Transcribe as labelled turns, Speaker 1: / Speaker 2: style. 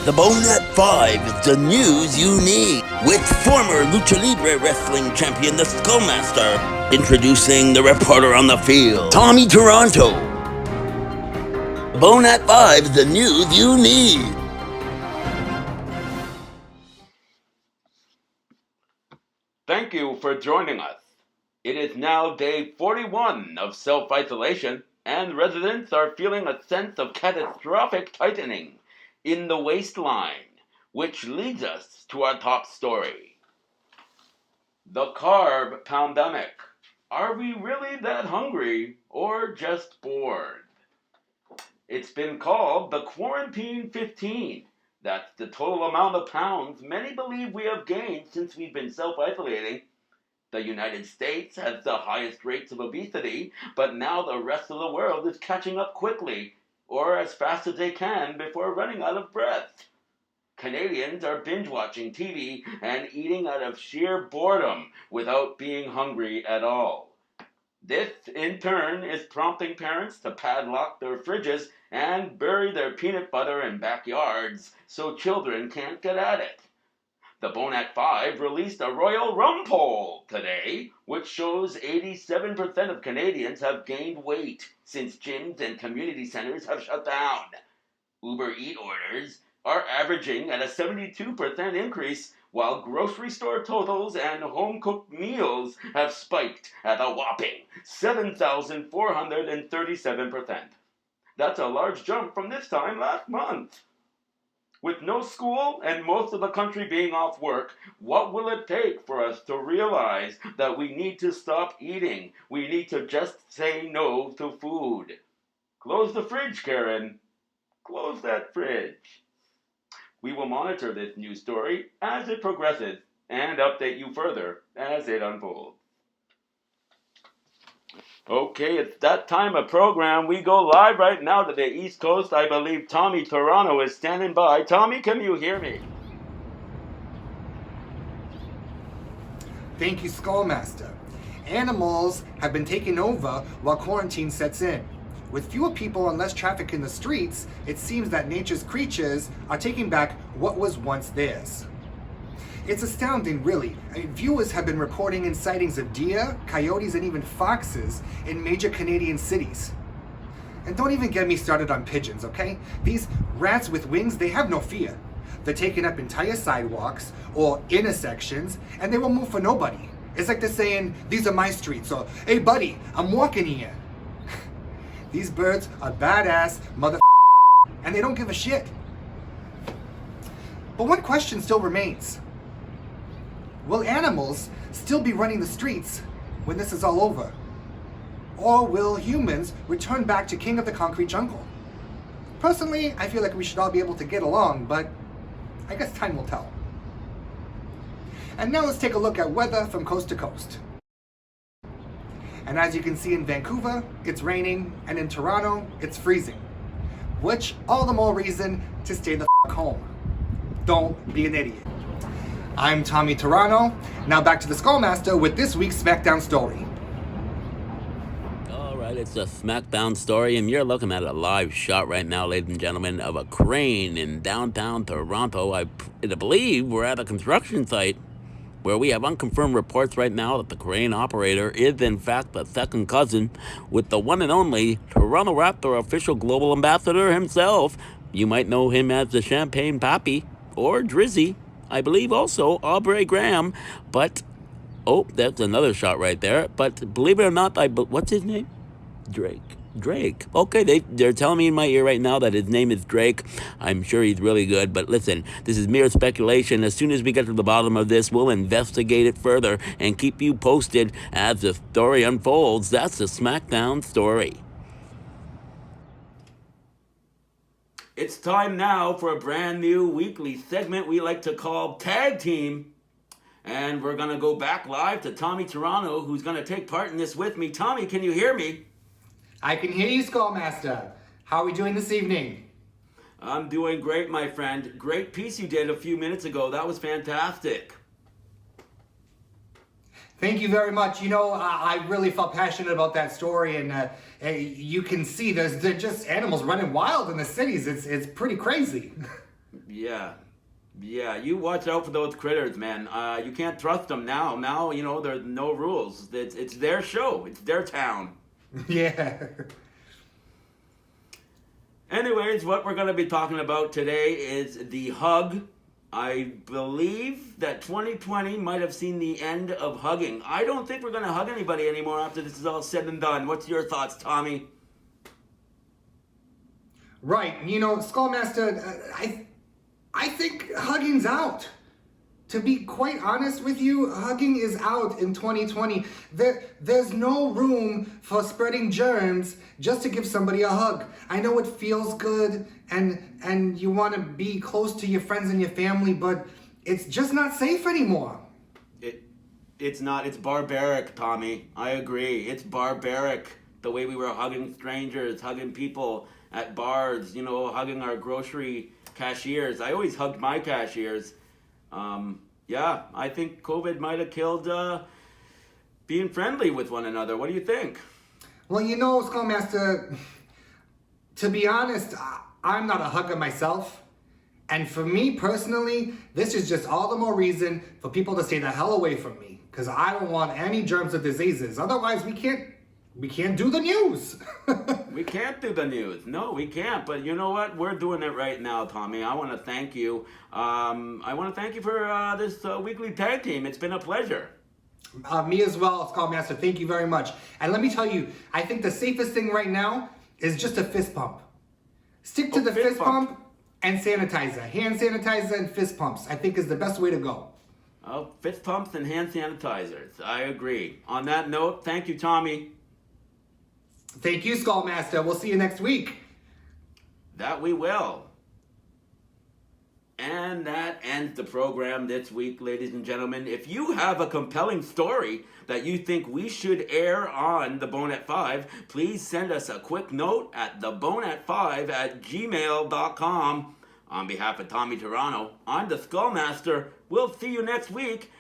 Speaker 1: The Bone at 5 is the news you need, with former Lucha Libre Wrestling Champion the Skullmaster introducing the reporter on the field, Tommy Toronto. The Bone at 5 is the news you need.
Speaker 2: Thank you for joining us. It is now day 41 of self-isolation, and residents are feeling a sense of catastrophic tightening in the waistline, which leads us to our top story. The Carb Poundemic. Are we really that hungry or just bored? It's been called the Quarantine 15. That's the total amount of pounds many believe we have gained since we've been self-isolating. The United States has the highest rates of obesity, but now the rest of the world is catching up quickly, or as fast as they can before running out of breath. Canadians are binge-watching TV and eating out of sheer boredom without being hungry at all. This, in turn, is prompting parents to padlock their fridges and bury their peanut butter in backyards so children can't get at it. The Bone at 5 released a Royal Rum poll today, which shows 87% of Canadians have gained weight since gyms and community centers have shut down. Uber Eats orders are averaging at a 72% increase, while grocery store totals and home-cooked meals have spiked at a whopping 7,437%. That's a large jump from this time last month. With no school and most of the country being off work, what will it take for us to realize that we need to stop eating? We need to just say no to food. Close the fridge, Karen. Close that fridge. We will monitor this news story as it progresses and update you further as it unfolds. Okay, it's that time of program. We go live right now to the East Coast. I believe Tommy Toronto is standing by. Tommy, can you hear me?
Speaker 3: Thank you, Skullmaster. Animals have been taking over while quarantine sets in. With fewer people and less traffic in the streets, it seems that nature's creatures are taking back what was once theirs. It's astounding, really. Viewers have been reporting in sightings of deer, coyotes, and even foxes in major Canadian cities. And don't even get me started on pigeons, okay? These rats with wings, they have no fear. They're taking up entire sidewalks or intersections, and they won't move for nobody. It's like they're saying, these are my streets, or, hey buddy, I'm walking here. These birds are badass and they don't give a shit. But one question still remains. Will animals still be running the streets when this is all over? Or will humans return back to king of the concrete jungle? Personally, I feel like we should all be able to get along, but I guess time will tell. And now let's take a look at weather from coast to coast. And as you can see in Vancouver, it's raining, and in Toronto, it's freezing. Which, all the more reason to stay the f*** home. Don't be an idiot. I'm Tommy Toronto. Now back to the Skullmaster with this week's SmackDown story.
Speaker 1: All right, it's a SmackDown story, and you're looking at a live shot right now, ladies and gentlemen, of a crane in downtown Toronto. I believe we're at a construction site where we have unconfirmed reports right now that the crane operator is in fact a second cousin with the one and only Toronto Raptor official global ambassador himself. You might know him as the Champagne Pappy or Drizzy. I believe also Aubrey Graham, but, oh, that's another shot right there. But believe it or not, what's his name? Drake. Okay, they're telling me in my ear right now that his name is Drake. I'm sure he's really good, but listen, this is mere speculation. As soon as we get to the bottom of this, we'll investigate it further and keep you posted as the story unfolds. That's the SmackDown story.
Speaker 2: It's time now for a brand new weekly segment we like to call Tag Team. And we're going to go back live to Tommy Toronto, who's going to take part in this with me. Tommy, can you hear me?
Speaker 3: I can hear you, Skullmaster. How are we doing this evening?
Speaker 2: I'm doing great, my friend. Great piece you did a few minutes ago. That was fantastic.
Speaker 3: Thank you very much. You know, I really felt passionate about that story, and you can see they're just animals running wild in the cities. It's pretty crazy.
Speaker 2: Yeah. Yeah, you watch out for those critters, man. You can't trust them now. Now, there's no rules. It's their show. It's their town.
Speaker 3: Yeah.
Speaker 2: Anyways, what we're going to be talking about today is the hug. I believe that 2020 might have seen the end of hugging. I don't think we're going to hug anybody anymore after this is all said and done. What's your thoughts, Tommy?
Speaker 3: Right. Skullmaster, I think hugging's out. To be quite honest with you, hugging is out in 2020. There's no room for spreading germs just to give somebody a hug. I know it feels good and you want to be close to your friends and your family, but it's just not safe anymore.
Speaker 2: It's not. It's barbaric, Tommy. I agree. It's barbaric. The way we were hugging strangers, hugging people at bars, hugging our grocery cashiers. I always hugged my cashiers. Yeah, I think COVID might have killed being friendly with one another. What do you think?
Speaker 3: Well, Skullmaster, to be honest, I'm not a hugger myself. And for me personally, this is just all the more reason for people to stay the hell away from me. Because I don't want any germs or diseases. Otherwise, we can't do the news.
Speaker 2: We can't do the news. No, we can't. But you know what? We're doing it right now, Tommy. I want to thank you. I want to thank you for this weekly tag team. It's been a pleasure.
Speaker 3: Me as well, Skullmaster. Thank you very much. And let me tell you, I think the safest thing right now is just a fist pump. Stick to the fist pump and sanitizer. Hand sanitizer and fist pumps, I think, is the best way to go.
Speaker 2: Oh, fist pumps and hand sanitizers. I agree. On that note, thank you, Tommy.
Speaker 3: Thank you, Skullmaster. We'll see you next week.
Speaker 2: That we will. And that ends the program this week, ladies and gentlemen. If you have a compelling story that you think we should air on The Bone at 5, please send us a quick note at theboneat5@gmail.com. On behalf of Tommy Toronto, I'm the Skullmaster. We'll see you next week.